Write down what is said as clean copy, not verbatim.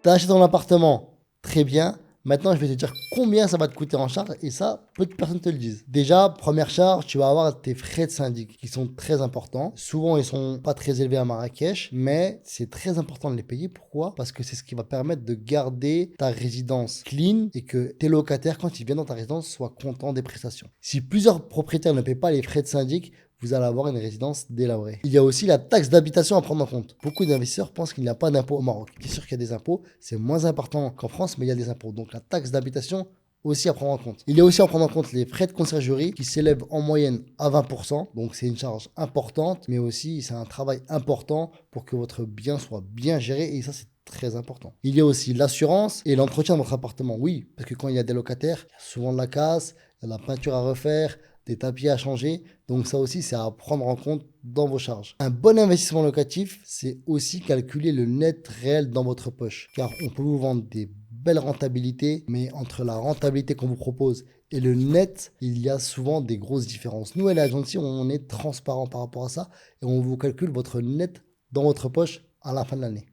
Tu as acheté ton appartement, très bien. Maintenant, je vais te dire combien ça va te coûter en charge et ça, peu de personnes te le disent. Déjà, première charge, tu vas avoir tes frais de syndic qui sont très importants. Souvent, ils sont pas très élevés à Marrakech, mais c'est très important de les payer. Pourquoi? Parce que c'est ce qui va permettre de garder ta résidence clean et que tes locataires, quand ils viennent dans ta résidence, soient contents des prestations. Si plusieurs propriétaires ne paient pas les frais de syndic, vous allez avoir une résidence délabrée. Il y a aussi la taxe d'habitation à prendre en compte. Beaucoup d'investisseurs pensent qu'il n'y a pas d'impôt au Maroc. Bien sûr qu'il y a des impôts, c'est moins important qu'en France, mais il y a des impôts. Donc la taxe d'habitation aussi à prendre en compte. Il y a aussi à prendre en compte les frais de conciergerie qui s'élèvent en moyenne à 20%. Donc c'est une charge importante, mais aussi c'est un travail important pour que votre bien soit bien géré et ça c'est très important. Il y a aussi l'assurance et l'entretien de votre appartement. Oui, parce que quand il y a des locataires, il y a souvent de la casse, il y a de la peinture à refaire, des tapis à changer. Donc ça aussi, c'est à prendre en compte dans vos charges. Un bon investissement locatif, c'est aussi calculer le net réel dans votre poche. Car on peut vous vendre des belles rentabilités, mais entre la rentabilité qu'on vous propose et le net, il y a souvent des grosses différences. Nous, à l'agence, on est transparent par rapport à ça et on vous calcule votre net dans votre poche à la fin de l'année.